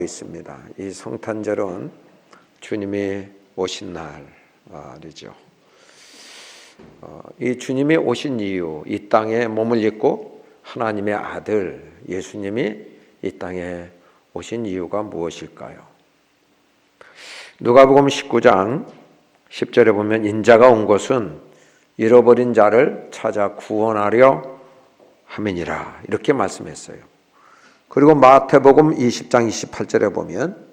있습니다. 이 성탄절은 주님이 오신 날이죠. 이 주님이 오신 이유, 이 땅에 몸을 입고 하나님의 아들 예수님이 이 땅에 오신 이유가 무엇일까요? 누가복음 19장 10절에 보면 인자가 온 것은 잃어버린 자를 찾아 구원하려 함이니라 이렇게 말씀했어요. 그리고 마태복음 20장 28절에 보면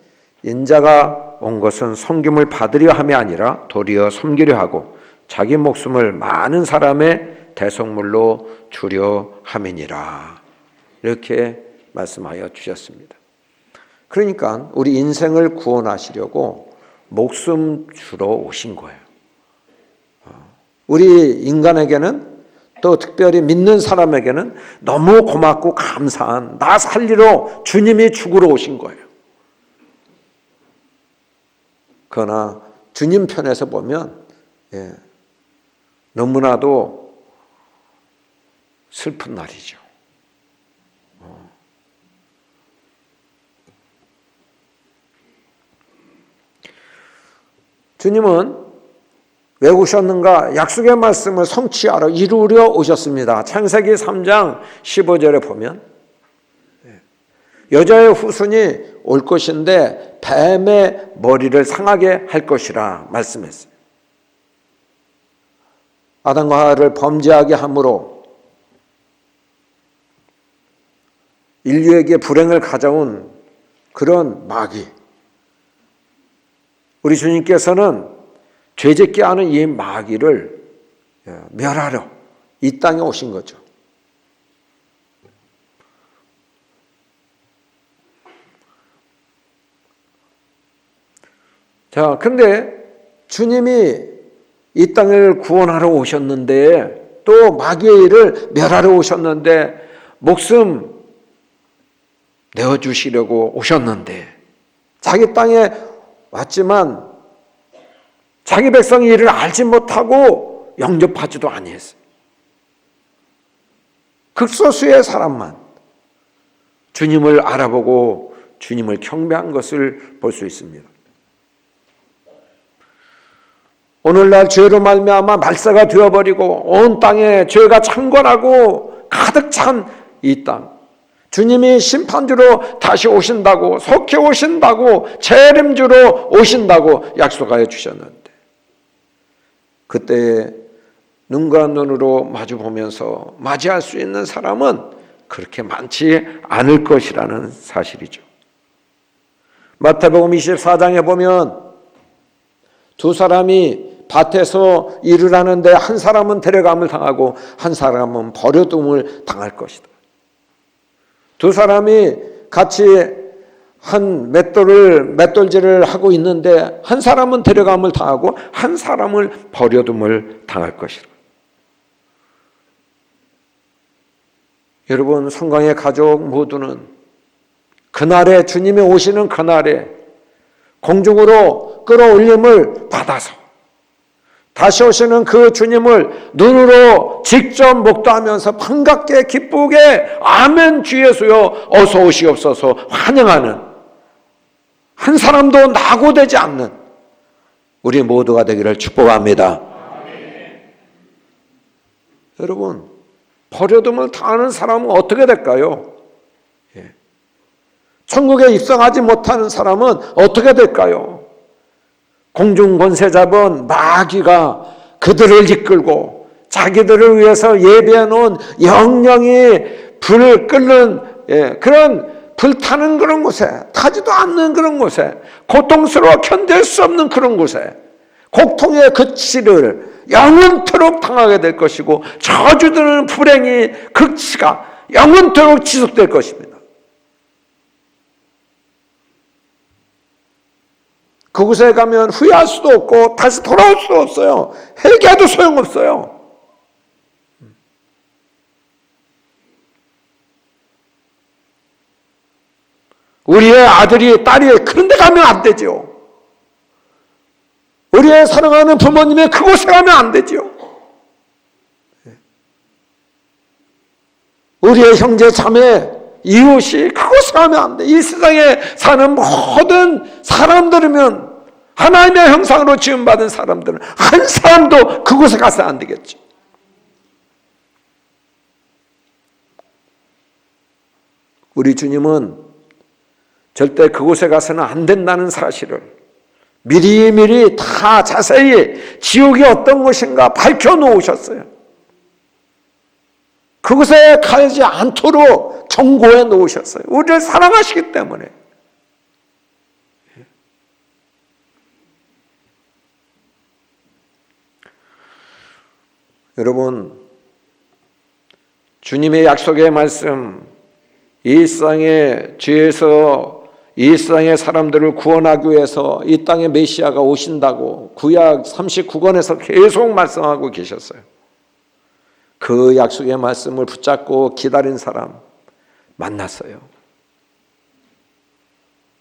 인자가 온 것은 섬김을 받으려 함이 아니라 도리어 섬기려 하고 자기 목숨을 많은 사람의 대속물로 주려 함이니라 이렇게 말씀하여 주셨습니다. 그러니까 우리 인생을 구원하시려고 목숨 주러 오신 거예요. 우리 인간에게는 또 특별히 믿는 사람에게는 너무 고맙고 감사한 나 살리러 주님이 죽으러 오신 거예요. 그러나 주님 편에서 보면 너무나도 슬픈 날이죠. 주님은 왜 오셨는가? 약속의 말씀을 성취하러 이루려 오셨습니다. 창세기 3장 15절에 보면 여자의 후손이 올 것인데 뱀의 머리를 상하게 할 것이라 말씀했어요. 아담과 하와를 범죄하게 함으로 인류에게 불행을 가져온 그런 마귀, 우리 주님께서는 죄짓게 하는 이 마귀를 멸하러 이 땅에 오신 거죠. 자, 근데 주님이 이 땅을 구원하러 오셨는데 또 마귀의 일을 멸하러 오셨는데 목숨 내어주시려고 오셨는데 자기 땅에 왔지만 자기 백성이 이를 알지 못하고 영접하지도 아니했어요. 극소수의 사람만 주님을 알아보고 주님을 경배한 것을 볼 수 있습니다. 오늘날 죄로 말미암아 말세가 되어버리고 온 땅에 죄가 창궐하고 가득 찬 이 땅, 주님이 심판주로 다시 오신다고, 속히 오신다고, 재림주로 오신다고 약속하여 주셨는데 그때 눈과 눈으로 마주 보면서 맞이할 수 있는 사람은 그렇게 많지 않을 것이라는 사실이죠. 마태복음 24장에 보면 두 사람이 밭에서 일을 하는데 한 사람은 데려감을 당하고 한 사람은 버려둠을 당할 것이다. 두 사람이 같이 한 맷돌질을 하고 있는데 한 사람은 데려감을 당하고 한 사람을 버려둠을 당할 것이라. 여러분, 성강의 가족 모두는 그날에 주님이 오시는 그날에 공중으로 끌어올림을 받아서 다시 오시는 그 주님을 눈으로 직접 목도하면서 반갑게 기쁘게 아멘 주 예수여 어서 오시옵소서 환영하는 한 사람도 낙오되지 않는 우리 모두가 되기를 축복합니다. 아멘. 여러분, 버려둠을 당하는 사람은 어떻게 될까요? 천국에 입성하지 못하는 사람은 어떻게 될까요? 공중 권세 잡은 마귀가 그들을 이끌고 자기들을 위해서 예비해 놓은 영영이 불을 끓는 그런 불타는 그런 곳에, 타지도 않는 그런 곳에, 고통스러워 견딜 수 없는 그런 곳에 고통의 극치를 영원토록 당하게 될 것이고 저주드는 불행이 극치가 영원토록 지속될 것입니다. 그곳에 가면 후회할 수도 없고 다시 돌아올 수도 없어요. 회개해도 소용없어요. 우리의 아들이 딸이 그런 데 가면 안 되죠. 우리의 사랑하는 부모님의 그곳에 가면 안 되죠. 우리의 형제 자매 이웃이 그것을 하면 안 돼. 이 세상에 사는 모든 사람들이면 하나님의 형상으로 지음받은 사람들은 한 사람도 그곳에 가서 안 되겠죠. 우리 주님은 절대 그곳에 가서는 안 된다는 사실을 미리미리 다 자세히 지옥이 어떤 것인가 밝혀놓으셨어요. 그곳에 가지 않도록 경고해 놓으셨어요. 우리를 사랑하시기 때문에. 여러분, 주님의 약속의 말씀, 이 세상의 죄에서 이 세상의 사람들을 구원하기 위해서 이 땅에 메시아가 오신다고 구약 39권에서 계속 말씀하고 계셨어요. 그 약속의 말씀을 붙잡고 기다린 사람 만났어요.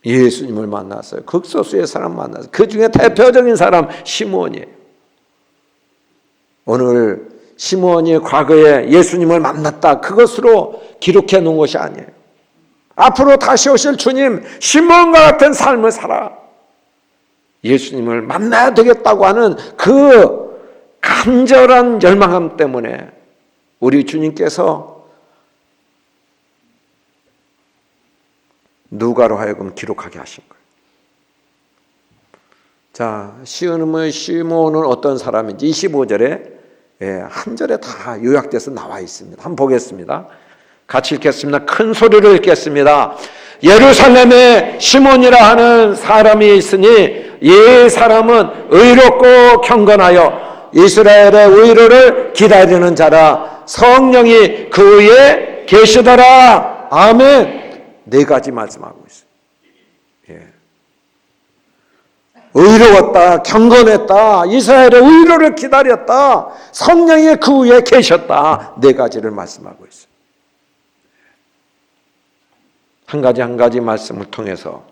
예수님을 만났어요. 극소수의 사람 만났어요. 그 중에 대표적인 사람 시므온이에요. 오늘 시므온이 과거에 예수님을 만났다, 그것으로 기록해 놓은 것이 아니에요. 앞으로 다시 오실 주님, 시므온과 같은 삶을 살아 예수님을 만나야 되겠다고 하는 그 간절한 열망함 때문에 우리 주님께서 누가로 하여금 기록하게 하신 거예요. 자, 시므온은 어떤 사람인지 25절에 한 절에 다 요약돼서 나와 있습니다. 한번 보겠습니다. 같이 읽겠습니다. 큰 소리로 읽겠습니다. 예루살렘에 시몬이라 하는 사람이 있으니 이 사람은 의롭고 경건하여 이스라엘의 의로를 기다리는 자라. 성령이 그 위에 계시더라. 아멘. 네 가지 말씀하고 있어요. 의로웠다, 경건했다, 이스라엘의 의로를 기다렸다, 성령이 그 위에 계셨다. 네 가지를 말씀하고 있어요. 한 가지 한 가지 말씀을 통해서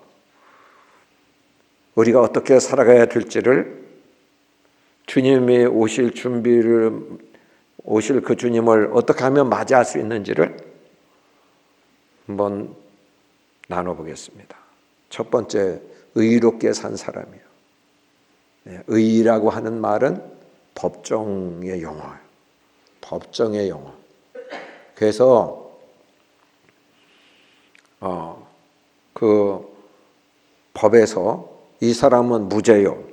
우리가 어떻게 살아가야 될지를, 주님이 오실 그 주님을 어떻게 하면 맞이할 수 있는지를 한번 나눠보겠습니다. 첫 번째, 의롭게 산 사람이요. 의라고 하는 말은 법정의 용어예요. 법정의 용어. 그래서 그 법에서 이 사람은 무죄요.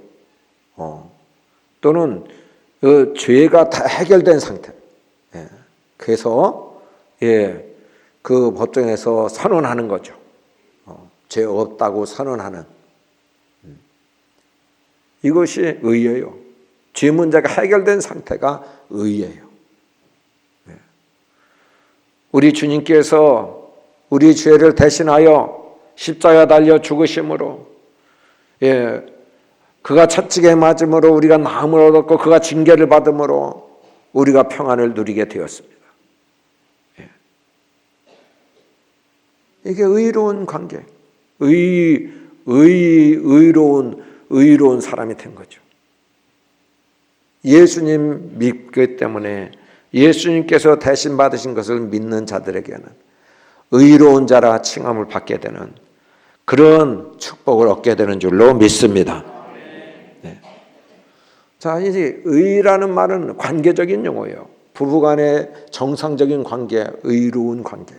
또는 그 죄가 다 해결된 상태. 그래서 그 법정에서 선언하는 거죠. 죄 없다고 선언하는. 이것이 의예요. 죄 문제가 해결된 상태가 의예요. 우리 주님께서 우리 죄를 대신하여 십자가 달려 죽으심으로, 그가 채찍에 맞음으로 우리가 나음을 얻었고 그가 징계를 받음으로 우리가 평안을 누리게 되었습니다. 이게 의로운 관계, 의로운 사람이 된 거죠. 예수님 믿기 때문에 예수님께서 대신 받으신 것을 믿는 자들에게는 의로운 자라 칭함을 받게 되는 그런 축복을 얻게 되는 줄로 믿습니다. 네. 자, 이제 의라는 말은 관계적인 용어예요. 부부간의 정상적인 관계, 의로운 관계.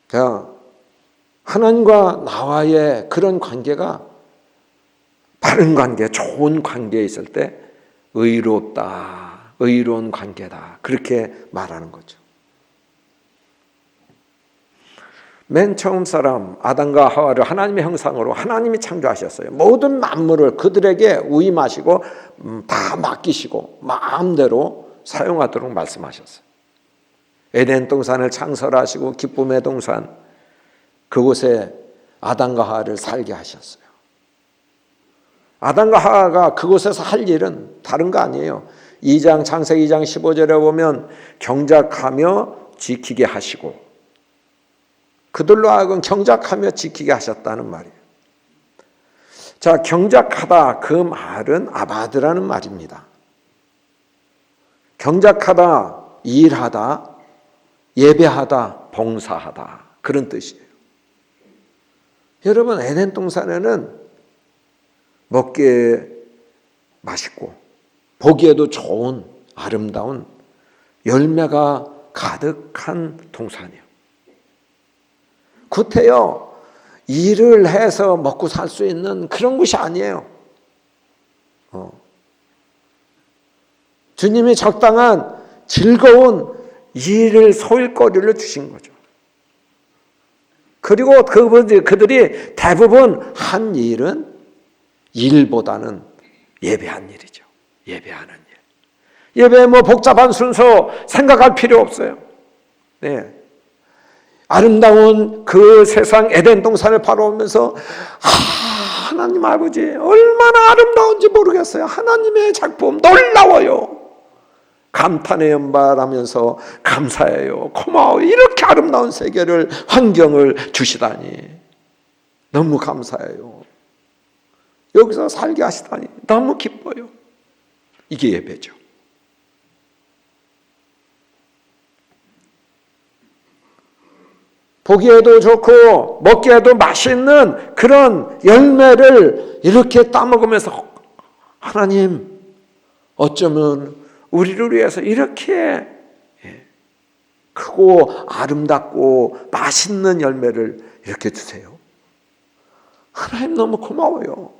자, 하나님과 나와의 그런 관계가 바른 관계, 좋은 관계에 있을 때 의롭다, 의로운 관계다, 그렇게 말하는 거죠. 맨 처음 사람 아담과 하와를 하나님의 형상으로 하나님이 창조하셨어요. 모든 만물을 그들에게 위임하시고 다 맡기시고 마음대로 사용하도록 말씀하셨어요. 에덴 동산을 창설하시고 기쁨의 동산, 그곳에 아담과 하와를 살게 하셨어요. 아담과 하와가 그곳에서 할 일은 다른 거 아니에요. 창세기 2장 15절에 보면 경작하며 지키게 하시고, 그들로 하여금 경작하며 지키게 하셨다는 말이에요. 자, 경작하다, 그 말은 아바드라는 말입니다. 경작하다, 일하다, 예배하다, 봉사하다, 그런 뜻이에요. 여러분, 에덴 동산에는 먹기에 맛있고 보기에도 좋은 아름다운 열매가 가득한 동산이에요. 구태여 일을 해서 먹고 살 수 있는 그런 곳이 아니에요. 주님이 적당한 즐거운 일을 소일거리를 주신 거죠. 그리고 그들이 대부분 한 일은 일보다는 예배한 일이죠. 예배하는 일. 예배에 뭐 복잡한 순서 생각할 필요 없어요. 네. 아름다운 그 세상 에덴 동산을 바라보면서 하나님 아버지 얼마나 아름다운지 모르겠어요. 하나님의 작품 놀라워요. 감탄의 연발하면서 감사해요. 고마워요. 이렇게 아름다운 세계를 환경을 주시다니 너무 감사해요. 여기서 살게 하시다니 너무 기뻐요. 이게 예배죠. 보기에도 좋고 먹기에도 맛있는 그런 열매를 이렇게 따먹으면서 하나님 어쩌면 우리를 위해서 이렇게 크고 아름답고 맛있는 열매를 이렇게 주세요. 하나님 너무 고마워요.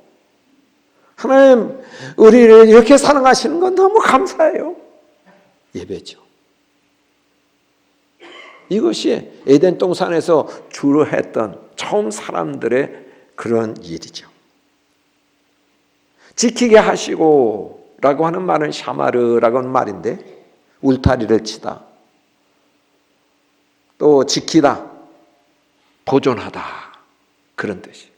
하나님 우리를 이렇게 사랑하시는 건 너무 감사해요. 예배죠. 이것이 에덴 동산에서 주로 했던 처음 사람들의 그런 일이죠. 지키게 하시고 라고 하는 말은 샤마르라고 하는 말인데 울타리를 치다, 또 지키다, 보존하다, 그런 뜻이에요.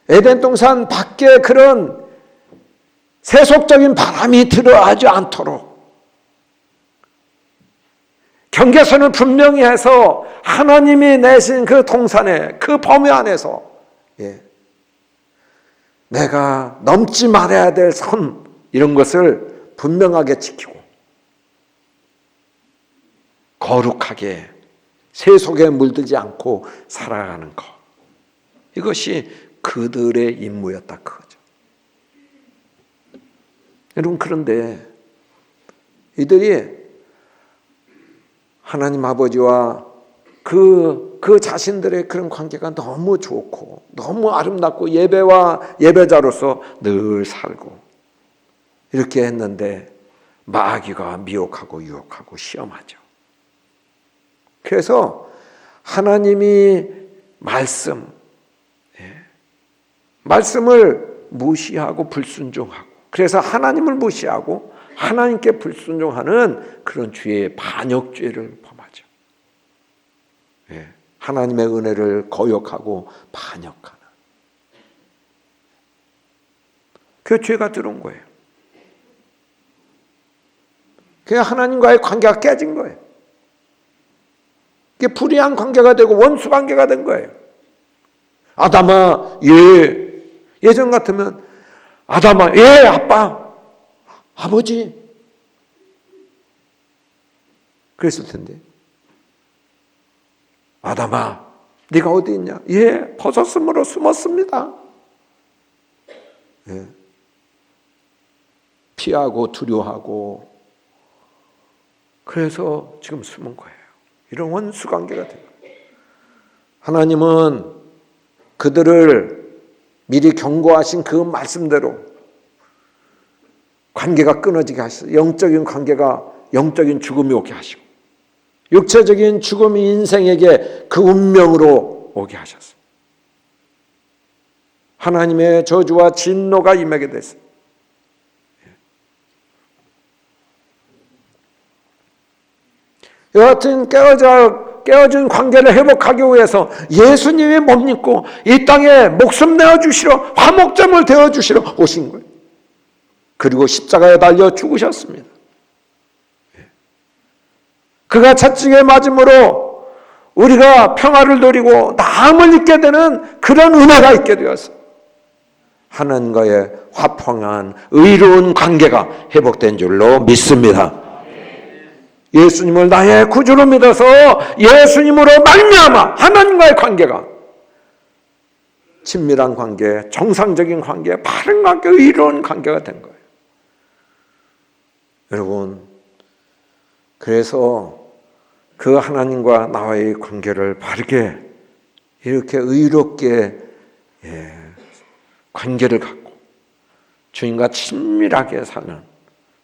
에덴 동산 밖에 그런 세속적인 바람이 들어가지 않도록 경계선을 분명히 해서 하나님이 내신 그 동산에 그 범위 안에서 내가 넘지 말아야 될 선 이런 것을 분명하게 지키고 거룩하게 세속에 물들지 않고 살아가는 것, 이것이 그들의 임무였다 그거죠. 여러분, 그런데 이들이 하나님 아버지와 그 자신들의 그런 관계가 너무 좋고 너무 아름답고 예배와 예배자로서 늘 살고 이렇게 했는데 마귀가 미혹하고 유혹하고 시험하죠. 그래서 하나님이 말씀을 무시하고 불순종하고, 그래서 하나님을 무시하고 하나님께 불순종하는 그런 죄의 반역죄를 범하죠. 하나님의 은혜를 거역하고 반역하는 그 죄가 들어온 거예요. 그게 하나님과의 관계가 깨진 거예요. 그게 불의한 관계가 되고 원수 관계가 된 거예요. 아담아, 예전 같으면 아담아, 아빠, 아버지, 그랬을 텐데 아담아, 네가 어디 있냐? 벗었으므로 숨었습니다. 피하고 두려워하고 그래서 지금 숨은 거예요. 이런 원수 관계가 된 거예요. 하나님은 그들을 미리 경고하신 그 말씀대로 관계가 끊어지게 하시고, 영적인 관계가 영적인 죽음이 오게 하시고, 육체적인 죽음이 인생에게 그 운명으로 오게 하셨어요. 하나님의 저주와 진노가 임하게 됐어요. 여하튼 깨어진 관계를 회복하기 위해서 예수님이 못 믿고 이 땅에 목숨 내어주시러, 화목제물 되어주시러 오신 거예요. 그리고 십자가에 달려 죽으셨습니다. 그가 채찍에 맞음으로 우리가 평화를 누리고 나음을 잊게 되는 그런 은혜가 있게 되었어요. 하나님과의 화평한 의로운 관계가 회복된 줄로 믿습니다. 예수님을 나의 구주로 믿어서 예수님으로 말미암아 하나님과의 관계가 친밀한 관계, 정상적인 관계, 바른 관계, 의로운 관계가 된 거예요. 여러분, 그래서 그 하나님과 나와의 관계를 바르게 이렇게 의롭게 관계를 갖고 주님과 친밀하게 사는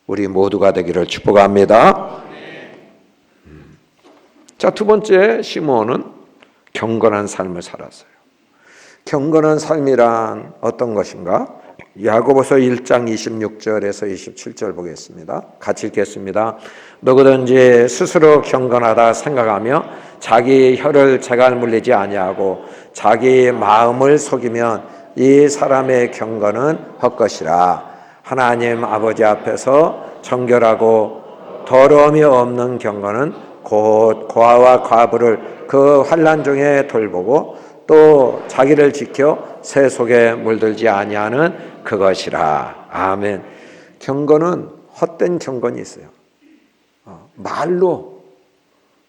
우리 모두가 되기를 축복합니다. 자, 두 번째, 시므온은 경건한 삶을 살았어요. 경건한 삶이란 어떤 것인가? 야고보서 1장 26절에서 27절 보겠습니다. 같이 읽겠습니다. 누구든지 스스로 경건하다 생각하며 자기 혀를 재갈 물리지 아니하고 자기 마음을 속이면 이 사람의 경건은 헛것이라. 하나님 아버지 앞에서 정결하고 더러움이 없는 경건은 곧 고아와 과부를 그 환난 중에 돌보고 또 자기를 지켜 새 속에 물들지 아니하는 그것이라. 아멘. 경건은 헛된 경건이 있어요.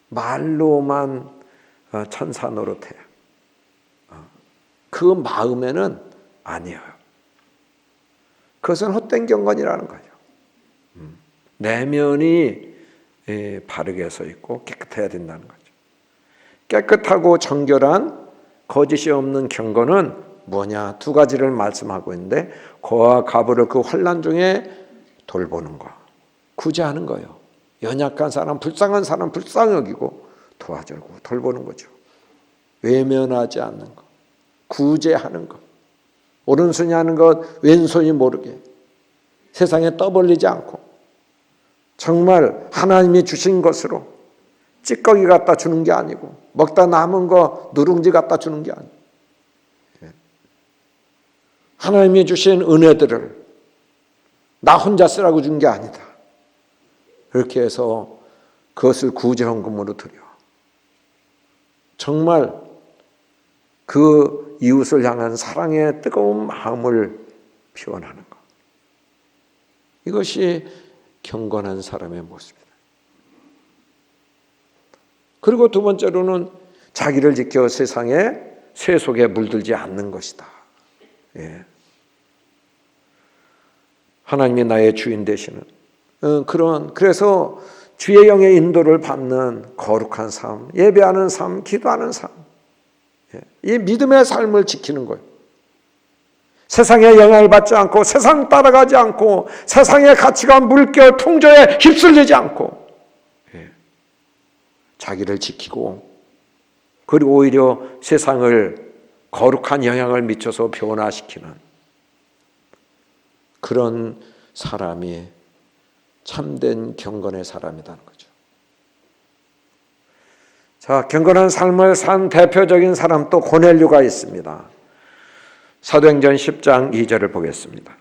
말로만 천사 노릇해요. 그 마음에는 아니에요. 그것은 헛된 경건이라는 거죠. 내면이 바르게 서 있고 깨끗해야 된다는 거죠. 깨끗하고 정결한 거짓이 없는 경건은 뭐냐? 두 가지를 말씀하고 있는데 고아 과부를 그 환난 중에 돌보는 거, 구제하는 거예요. 연약한 사람, 불쌍한 사람 불쌍히 여기고 도와주고 돌보는 거죠. 외면하지 않는 것, 구제하는 것, 오른손이 하는 것 왼손이 모르게 세상에 떠벌리지 않고 정말 하나님이 주신 것으로 찌꺼기 갖다 주는 게 아니고 먹다 남은 거 누룽지 갖다 주는 게 아니고 하나님이 주신 은혜들을 나 혼자 쓰라고 준 게 아니다. 그렇게 해서 그것을 구제헌금으로 드려 정말 그 이웃을 향한 사랑의 뜨거운 마음을 표현하는 것. 이것이 경건한 사람의 모습이다. 그리고 두 번째로는 자기를 지켜 세상에 새 속에 물들지 않는 것이다. 하나님이 나의 주인 되시는 그래서 주의 영의 인도를 받는 거룩한 삶, 예배하는 삶, 기도하는 삶, 이 믿음의 삶을 지키는 거예요. 세상의 영향을 받지 않고 세상 따라가지 않고 세상의 가치관, 물결, 풍조에 휩쓸리지 않고 자기를 지키고 그리고 오히려 세상을 거룩한 영향을 미쳐서 변화시키는 그런 사람이 참된 경건의 사람이라는 거죠. 자, 경건한 삶을 산 대표적인 사람 또 고넬료가 있습니다. 사도행전 10장 2절을 보겠습니다.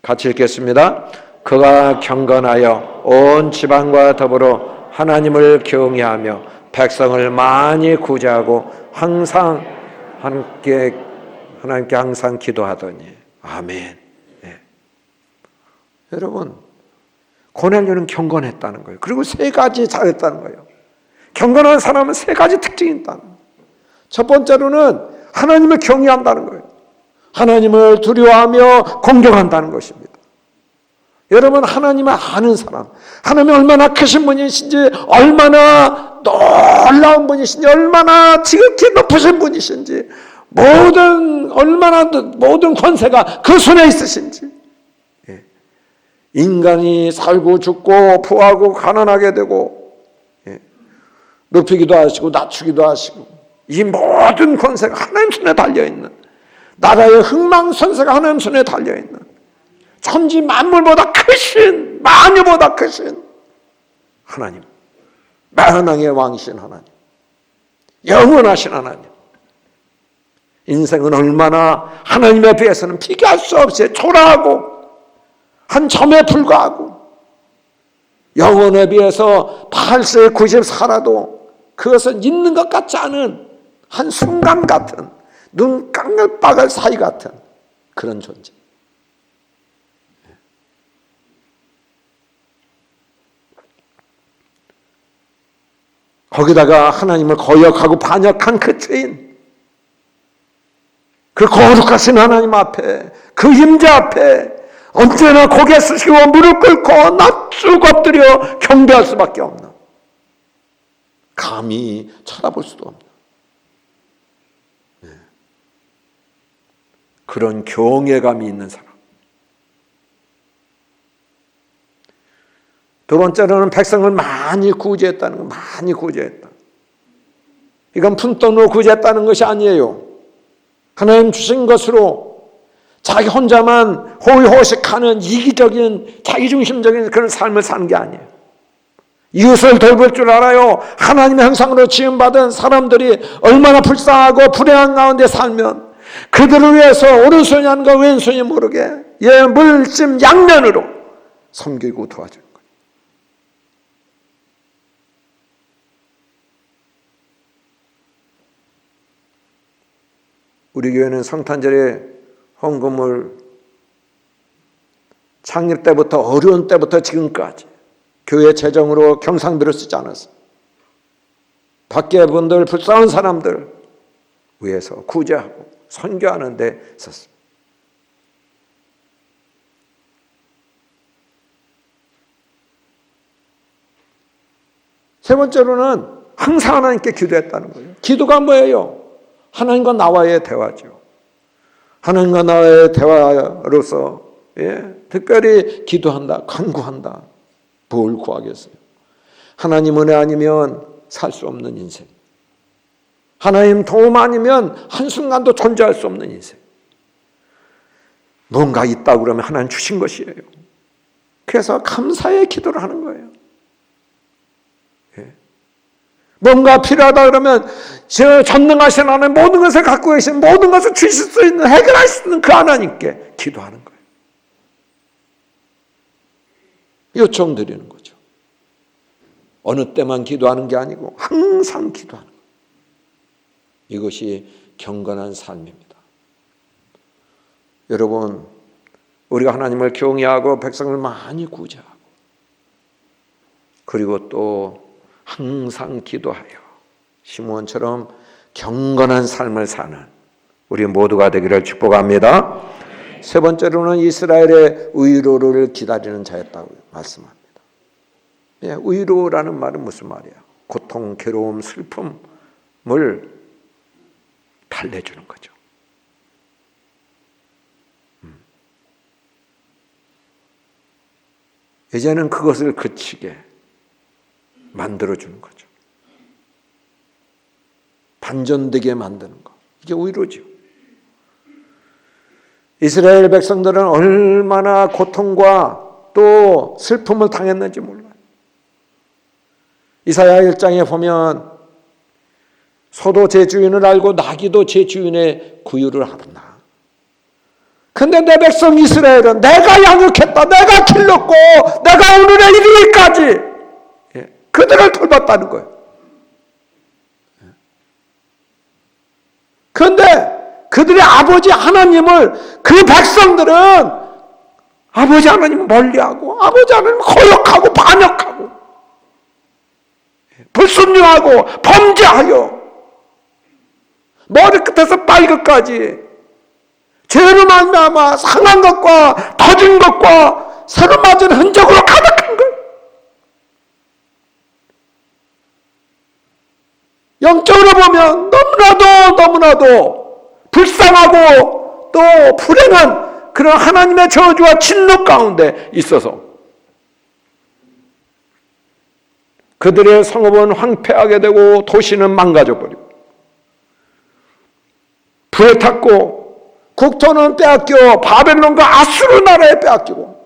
같이 읽겠습니다. 그가 경건하여 온 지방과 더불어 하나님을 경외하며 백성을 많이 구제하고 항상 하나님께 항상 기도하더니 아멘. 여러분, 고넬료는 경건했다는 거예요. 그리고 세 가지 잘했다는 거예요. 경건한 사람은 세 가지 특징이 있다는 거예요. 첫 번째로는 하나님을 경외한다는 거예요. 하나님을 두려워하며 공경한다는 것입니다. 여러분, 하나님을 아는 사람, 하나님이 얼마나 크신 분이신지, 얼마나 놀라운 분이신지, 얼마나 지극히 높으신 분이신지, 모든 권세가 그 손에 있으신지, 인간이 살고 죽고 부하고 가난하게 되고 높이기도 하시고 낮추기도 하시고 이 모든 권세가 하나님 손에 달려있는, 나라의 흥망선세가 하나님 손에 달려있는 천지 만물보다 크신, 만유보다 크신 하나님, 만왕의 왕이신 하나님, 영원하신 하나님, 인생은 얼마나 하나님에 비해서는 비교할 수 없이 초라하고 한 점에 불과하고 영혼에 비해서 8세 90 살아도 그것은 있는 것 같지 않은 한 순간 같은 눈 깜빡할 사이 같은 그런 존재. 거기다가 하나님을 거역하고 반역한 그 죄인, 그 거룩하신 하나님 앞에, 그 임재 앞에 언제나 고개 숙이고 무릎 꿇고 납죽 엎드려 경배할 수밖에 없는, 감히 쳐다볼 수도 없는 그런 경외감이 있는 사람. 두 번째로는 백성을 많이 구제했다는 거, 많이 구제했다. 이건 푼돈으로 구제했다는 것이 아니에요. 하나님 주신 것으로 자기 혼자만 호의호식하는 이기적인 자기중심적인 그런 삶을 사는 게 아니에요. 이웃을 돌볼 줄 알아요. 하나님의 형상으로 지음받은 사람들이 얼마나 불쌍하고 불행한 가운데 살면 그들을 위해서 오른손이 아닌가 왼손이 모르게 물심 양면으로 섬기고 도와주는 거예요. 우리 교회는 성탄절에 헌금을 창립 때부터 어려운 때부터 지금까지 교회 재정으로 경상비를 쓰지 않았어요. 밖에 분들 불쌍한 사람들 위해서 구제하고 선교하는 데 썼습니다. 세 번째로는 항상 하나님께 기도했다는 거예요. 기도가 뭐예요? 하나님과 나와의 대화죠. 하나님과 나와의 대화로서 특별히 기도한다, 간구한다. 뭘 구하겠어요? 하나님 은혜 아니면 살 수 없는 인생. 하나님 도움 아니면 한순간도 존재할 수 없는 인생. 뭔가 있다고 그러면 하나님 주신 것이에요. 그래서 감사의 기도를 하는 거예요. 뭔가 필요하다 그러면 저 전능하신 하나님, 모든 것을 갖고 계신, 모든 것을 주실 수 있는, 해결할 수 있는 그 하나님께 기도하는 거예요. 요청드리는 거죠. 어느 때만 기도하는 게 아니고 항상 기도하는 거예요. 이것이 경건한 삶입니다. 여러분, 우리가 하나님을 경외하고 백성을 많이 구제하고 그리고 또 항상 기도하여 시므온처럼 경건한 삶을 사는 우리 모두가 되기를 축복합니다. 세 번째로는 이스라엘의 의로를 기다리는 자였다고 말씀합니다. 의로라는 말은 무슨 말이야? 고통, 괴로움, 슬픔을 달래주는 거죠. 이제는 그것을 그치게 만들어주는 거죠. 반전되게 만드는 거. 이게 의로죠. 이스라엘 백성들은 얼마나 고통과 또 슬픔을 당했는지 몰라요. 이사야 1장에 보면 소도 제 주인을 알고 나귀도 제 주인의 구유를 알았나. 근데 내 백성 이스라엘은 내가 양육했다, 내가 길렀고 내가 오늘에 이르기까지 그들을 돌봤다는 거예요. 그런데 그들의 아버지 하나님을, 그 백성들은 아버지 하나님을 멀리하고 아버지 하나님을 거역하고 반역하고 불순종하고 범죄하여 머리끝에서 발끝까지 죄로 말미암아 상한 것과 터진 것과 서로 맞은 흔적으로 가득한 거예요. 영적으로 보면 너무나도 불쌍하고 또 불행한 그런 하나님의 저주와 진노 가운데 있어서 그들의 성읍은 황폐하게 되고 도시는 망가져버리고 불에 탔고 국토는 빼앗겨 바벨론과 아수르 나라에 빼앗기고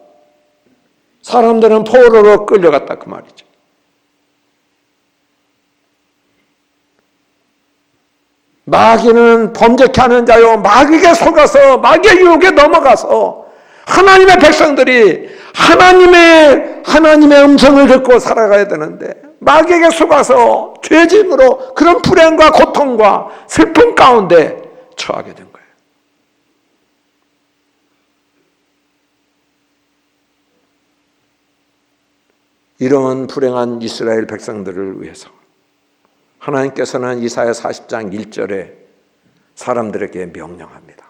사람들은 포로로 끌려갔다 그 말이죠. 마귀는 범죄케 하는 자요, 마귀에게 속아서 마귀의 유혹에 넘어가서 하나님의 백성들이 하나님의 음성을 듣고 살아가야 되는데 마귀에게 속아서 죄짐으로 그런 불행과 고통과 슬픔 가운데 처하게 된 거예요. 이런 불행한 이스라엘 백성들을 위해서 하나님께서는 이사야 40장 1절에 사람들에게 명령합니다.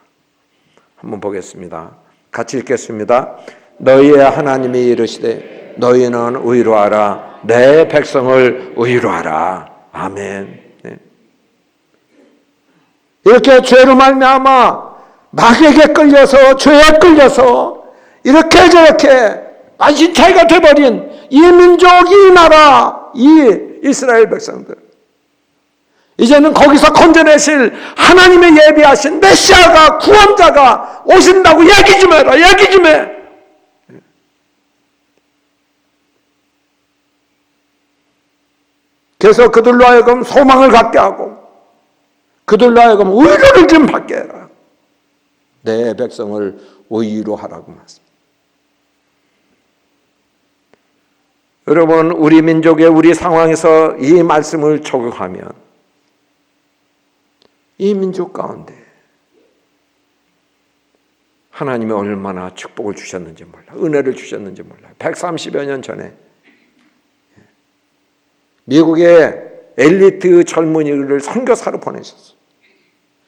한번 보겠습니다. 같이 읽겠습니다. 너희의 하나님이 이르시되 너희는 의로하라. 내 백성을 의로하라. 아멘. 네. 이렇게 죄로 말미암아 마귀에게 끌려서 죄에 끌려서 이렇게 저렇게 만신창이가 돼버린 이 민족, 이 나라, 이 이스라엘 백성들, 이제는 거기서 건져내실 하나님의 예비하신 메시아가, 구원자가 오신다고 얘기 좀 해라. 얘기 좀 해. 그래서 그들로 하여금 소망을 갖게 하고 그들로 하여금 의로를 좀 받게 해라. 내 백성을 의로 하라고 말씀합니다. 여러분, 우리 민족의 우리 상황에서 이 말씀을 적용하면 이 민족 가운데 하나님이 얼마나 축복을 주셨는지 몰라, 은혜를 주셨는지 몰라요. 130여 년 전에 미국의 엘리트 젊은이를 선교사로 보내셨어요.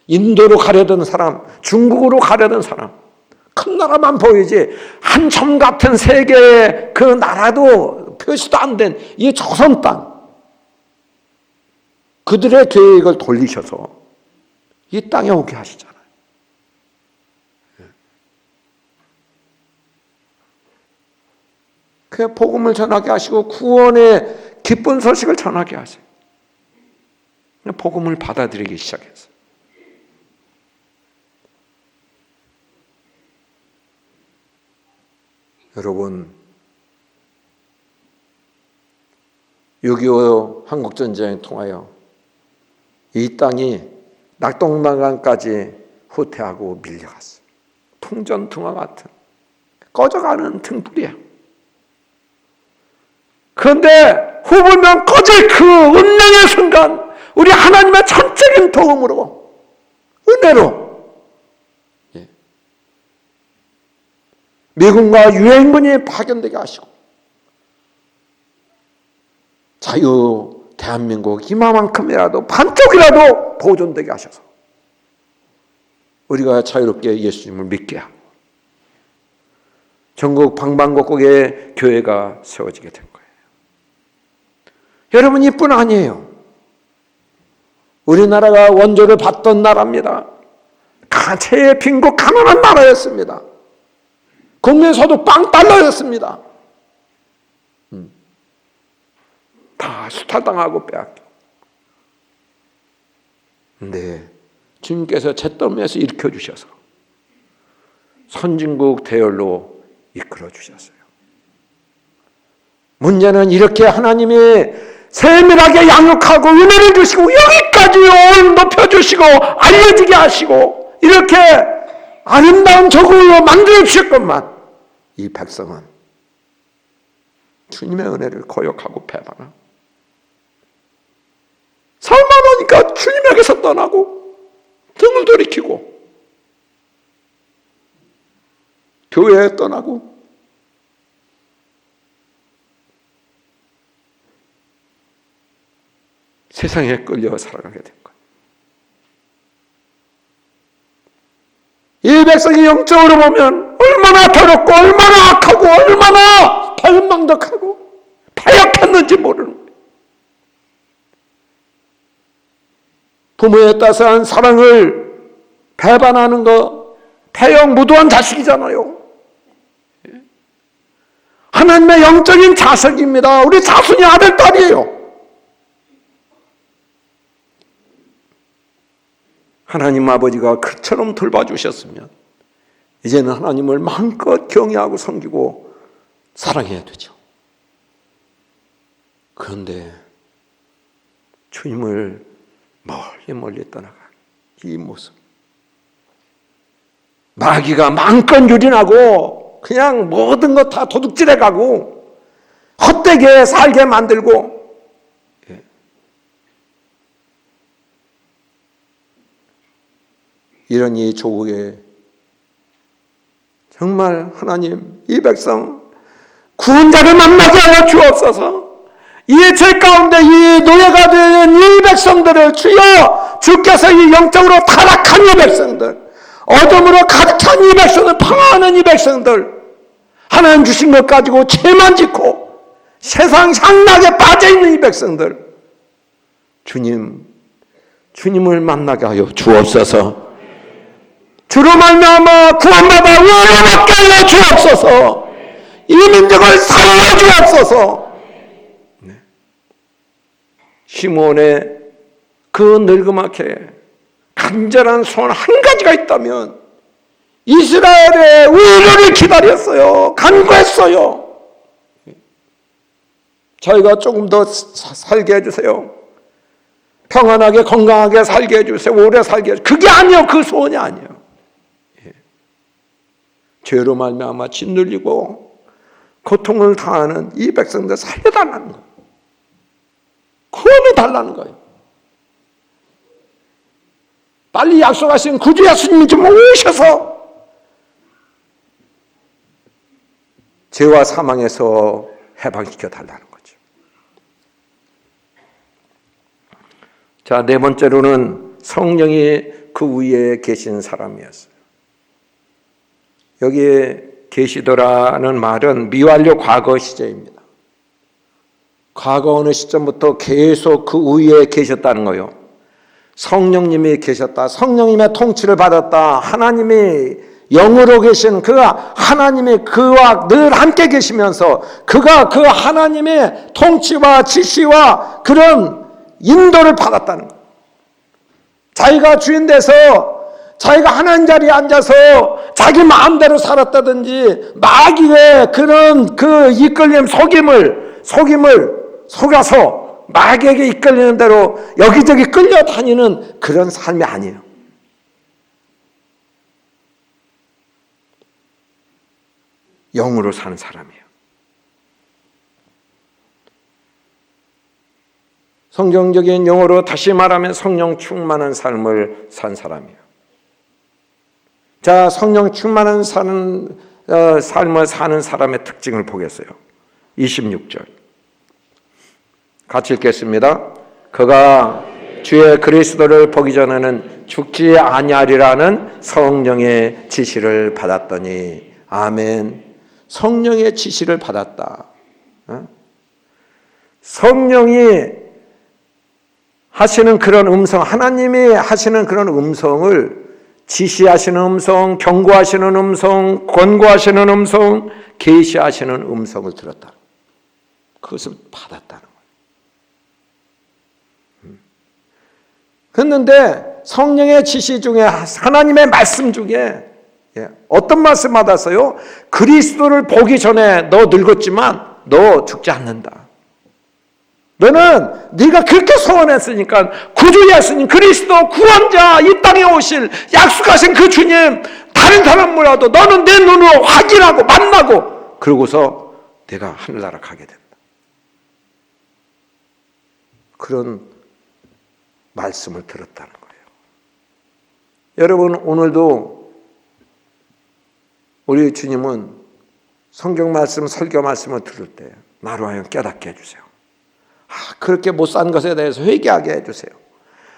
인도로 가려던 사람, 중국으로 가려던 사람, 큰 나라만 보이지 한 점 같은 세계의 그 나라도 표시도 안 된 이 조선 땅, 그들의 계획을 돌리셔서 이 땅에 오게 하시잖아요. 그 복음을 전하게 하시고 구원의 기쁜 소식을 전하게 하세요. 복음을 받아들이기 시작했어요. 여러분, 6.25 한국전쟁을 통하여 이 땅이 낙동강까지 후퇴하고 밀려갔어요. 풍전등화 같은 꺼져가는 등불이야. 그런데 후불면 꺼질 그 운명의 순간 우리 하나님의 전적인 도움으로, 은혜로 미군과 유엔군이 파견되게 하시고 자유 대한민국 이만큼이라도 반쪽이라도 보존되게 하셔서 우리가 자유롭게 예수님을 믿게 하고 전국 방방곡곡에 교회가 세워지게 된 거예요. 여러분, 이뿐 아니에요. 우리나라가 원조를 받던 나라입니다. 가체의 빈곤 가난한 나라였습니다. 국민 소득 $0였습니다. 다 수탈당하고 빼앗겨. 근데 주님께서 잿더미에서 일으켜 주셔서 선진국 대열로 이끌어 주셨어요. 문제는 이렇게 하나님이 세밀하게 양육하고 은혜를 주시고 여기까지 높여주시고 알려지게 하시고 이렇게 아름다운 조국으로 만들어 주셨건만 이 백성은 주님의 은혜를 거역하고 배반하고 살만하니까 주님에게서 떠나고 등을 돌이키고 교회에 떠나고 세상에 끌려 살아가게 된 거예요. 이 백성이 영적으로 보면 얼마나 더럽고 얼마나 악하고 얼마나 발망덕하고 패역했는지 모르는 거예요. 부모의 따스한 사랑을 배반하는 거 패역 무도한 자식이잖아요. 하나님의 영적인 자식입니다. 우리 자손이 아들, 딸이에요. 하나님 아버지가 그처럼 돌봐주셨으면 이제는 하나님을 마음껏 경외하고 섬기고 사랑해야 되죠. 그런데 주님을 멀리 떠나간 이 모습, 마귀가 마음껏 유린하고 그냥 모든 것 다 도둑질해가고 헛되게 살게 만들고 이런 이 조국에 정말 하나님 이 백성 구원자를 만나게 하여 주옵소서. 이 죄 가운데 이 노예가 된 이 백성들을 주여, 주께서 이 영적으로 타락한 이 백성들, 어둠으로 가득한 이 백성들, 방황하는 이 백성들, 하나님 주신 것 가지고 죄만 짓고 세상 향락에 빠져있는 이 백성들, 주님을 만나게 하여 주옵소서. 주로 말미암아 구원받아 의를 얻게 하여 주옵소서. 이 민족을 살려 주옵소서. 시몬의 그 늙음하게 간절한 소원 한 가지가 있다면 이스라엘의 의를 기다렸어요. 간구했어요. 저희가 조금 더 살게 해주세요. 평안하게 건강하게 살게 해주세요. 오래 살게 해주세요. 그게 아니에요. 그 소원이 아니에요. 죄로 말미암아 짓눌리고 고통을 당하는 이 백성들 살려달라는 거예요. 구원해 달라는 거예요. 빨리 약속하신 구주 예수님이 좀 오셔서 죄와 사망에서 해방시켜 달라는 거죠. 자, 네 번째로는 성령이 그 위에 계신 사람이었어요. 여기에 계시더라는 말은 미완료 과거 시제입니다. 과거 어느 시점부터 계속 그 위에 계셨다는 거예요. 성령님이 계셨다. 성령님의 통치를 받았다. 하나님이 영으로 계신 그 하나님이 그와 늘 함께 계시면서 그가 그 하나님의 통치와 지시와 그런 인도를 받았다는 거예요. 자기가 주인 돼서 자기가 하나님 자리에 앉아서 자기 마음대로 살았다든지 마귀의 그런 그 이끌림 속임을 속아서 마귀에게 이끌리는 대로 여기저기 끌려다니는 그런 삶이 아니에요. 영으로 사는 사람이에요. 성경적인 용어로 다시 말하면 성령 충만한 삶을 산 사람이에요. 자, 성령 충만한 삶을 사는 사람의 특징을 보겠어요. 26절 같이 읽겠습니다. 그가 주의 그리스도를 보기 전에는 죽지 아니하리라는 성령의 지시를 받았더니. 아멘. 성령의 지시를 받았다. 성령이 하시는 그런 음성, 하나님이 하시는 그런 음성을 지시하시는 음성, 경고하시는 음성, 권고하시는 음성, 계시하시는 음성을 들었다. 그것을 받았다는 거예요. 그런데 성령의 지시 중에 하나님의 말씀 중에 어떤 말씀 받았어요? 그리스도를 보기 전에 너 늙었지만 너 죽지 않는다. 너는 네가 그렇게 소원했으니까 구주 예수님 그리스도 구원자 이 땅에 오실 약속하신 그 주님 다른 사람 몰라도 너는 내 눈으로 확인하고 만나고 그러고서 내가 하늘나라 가게 된다. 그런 말씀을 들었다는 거예요. 여러분 오늘도 우리 주님은 성경 말씀, 설교 말씀을 들을 때 나로 하여금 깨닫게 해주세요. 그렇게 못 산 것에 대해서 회개하게 해주세요.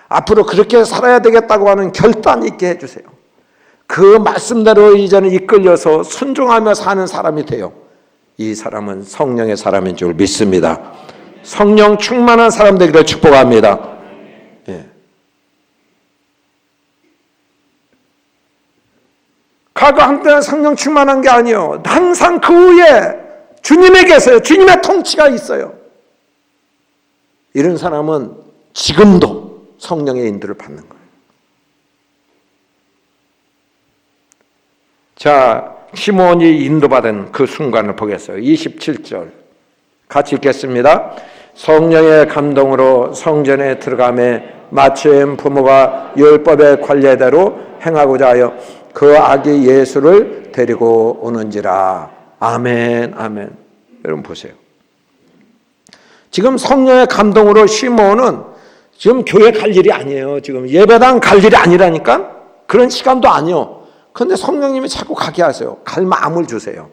앞으로 그렇게 살아야 되겠다고 하는 결단 있게 해주세요. 그 말씀대로 이제는 이끌려서 순종하며 사는 사람이 돼요. 이 사람은 성령의 사람인 줄 믿습니다. 성령 충만한 사람 되기를 축복합니다. 예. 과거 한때는 성령 충만한 게 아니에요. 항상 그 위에 주님에 계세요. 주님의 통치가 있어요. 이런 사람은 지금도 성령의 인도를 받는 거예요. 자, 시몬이 인도받은 그 순간을 보겠어요. 27절 같이 읽겠습니다. 성령의 감동으로 성전에 들어가매 마침 부모가 율법의 관례대로 행하고자 하여 그 아기 예수를 데리고 오는지라. 아멘, 아멘. 여러분 보세요. 지금 성령의 감동으로 시몬은 지금 교회 갈 일이 아니에요. 지금 예배당 갈 일이 아니라니까? 그런 시간도 아니에요. 그런데 성령님이 자꾸 가게 하세요. 갈 마음을 주세요.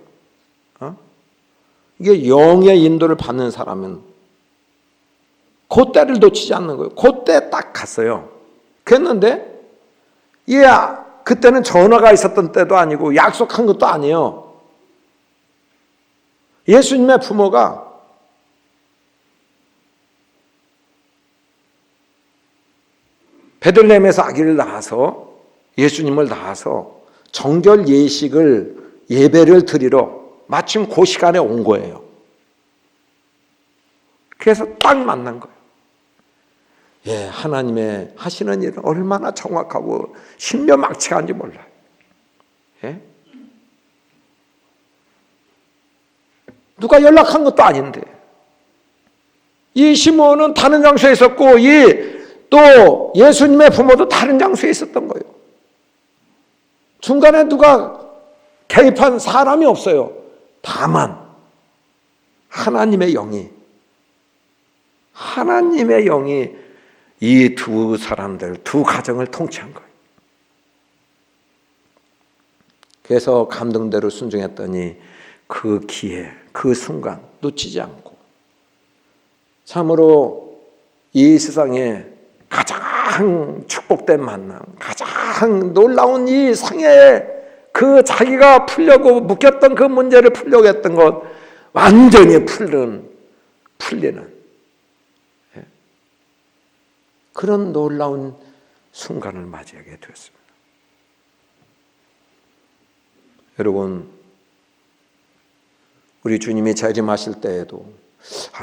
이게 영의 인도를 받는 사람은 그때를 놓치지 않는 거예요. 그때 딱 갔어요. 그랬는데 그때는 전화가 있었던 때도 아니고 약속한 것도 아니에요. 예수님의 부모가 베들레헴에서 아기를 낳아서 예수님을 낳아서 정결 예배를 드리러 마침 그 시간에 온 거예요. 그래서 딱 만난 거예요. 하나님의 하시는 일은 얼마나 정확하고 신묘막측한지 몰라요. 누가 연락한 것도 아닌데 이 시몬은 다른 장소에 있었고 또 예수님의 부모도 다른 장소에 있었던 거예요. 중간에 누가 개입한 사람이 없어요. 다만 하나님의 영이 이 두 사람들, 두 가정을 통치한 거예요. 그래서 감동대로 순종했더니 그 기회, 그 순간 놓치지 않고 참으로 이 세상에 가장 축복된 만남, 가장 놀라운 이 상해에 그 자기가 풀려고 묶였던 그 문제를 풀려고 했던 것 완전히 풀리는 그런 놀라운 순간을 맞이하게 되었습니다. 여러분, 우리 주님이 재림하실 때에도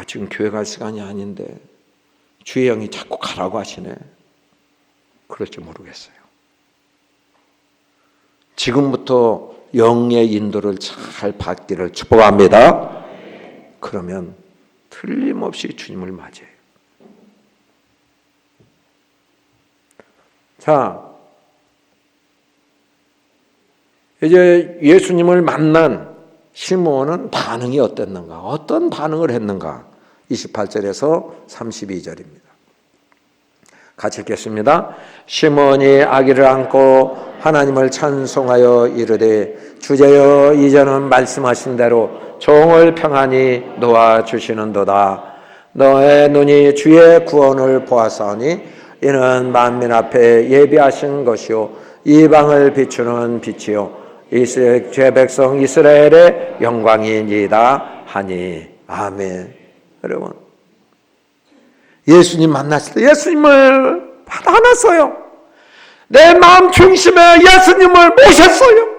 지금 교회 갈 시간이 아닌데 주의 영이 자꾸 가라고 하시네. 그럴지 모르겠어요. 지금부터 영의 인도를 잘 받기를 축복합니다. 그러면 틀림없이 주님을 맞이해요. 자, 이제 예수님을 만난 시몬은 반응이 어땠는가? 어떤 반응을 했는가? 28절에서 32절입니다. 같이 읽겠습니다. 시몬이 아기를 안고 하나님을 찬송하여 이르되 주제여 이제는 말씀하신 대로 종을 평안히 놓아주시는도다. 너의 눈이 주의 구원을 보았사오니 이는 만민 앞에 예비하신 것이요 이방을 비추는 빛이요 제 백성 이스라엘의 영광이니이다 하니. 아멘. 여러분, 예수님 만났을 때 예수님을 받아놨어요. 내 마음 중심에 예수님을 모셨어요.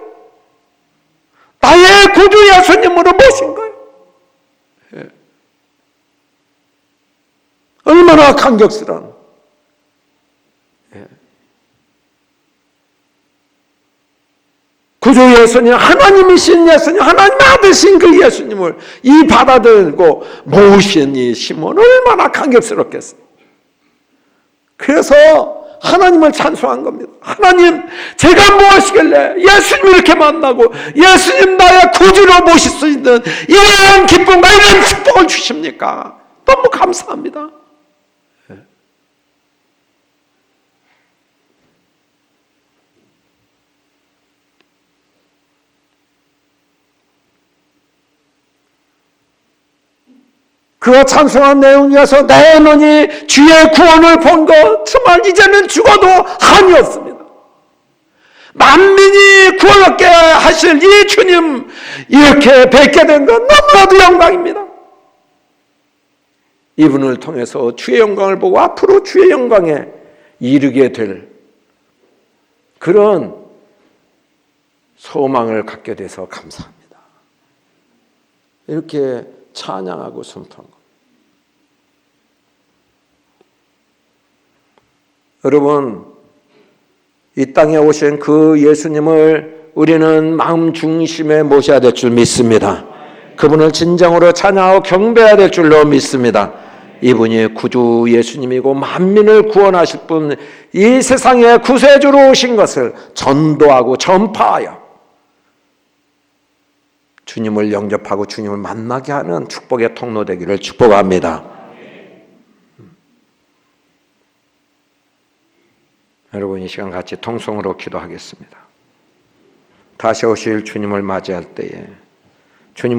나의 구주 예수님으로 모신 거예요. 얼마나 감격스러운. 구주 예수님, 하나님이신 예수님, 하나님의 아들신 그 예수님을 받아들고 모신 이 시몬 얼마나 감격스럽겠어요. 그래서 하나님을 찬송한 겁니다. 하나님, 제가 무엇이길래 예수님을 이렇게 만나고 예수님 나의 구주로 모실 수 있는 이런 기쁨과 이런 축복을 주십니까? 너무 감사합니다. 그가 찬송한 내용이어서 내 눈이 주의 구원을 본 것, 정말 이제는 죽어도 한이 없습니다. 만민이 구원 얻게 하실 이 주님 이렇게 뵙게 된 것 너무나도 영광입니다. 이분을 통해서 주의 영광을 보고 앞으로 주의 영광에 이르게 될 그런 소망을 갖게 돼서 감사합니다. 이렇게 찬양하고 선포한 것. 여러분, 이 땅에 오신 그 예수님을 우리는 마음 중심에 모셔야 될 줄 믿습니다. 그분을 진정으로 찬양하고 경배해야 될 줄로 믿습니다. 이분이 구주 예수님이고 만민을 구원하실 분, 이 세상에 구세주로 오신 것을 전도하고 전파하여 주님을 영접하고 주님을 만나게 하는 축복의 통로 되기를 축복합니다. 여러분, 이 시간 같이 통성으로 기도하겠습니다. 다시 오실 주님을 맞이할 때에 주님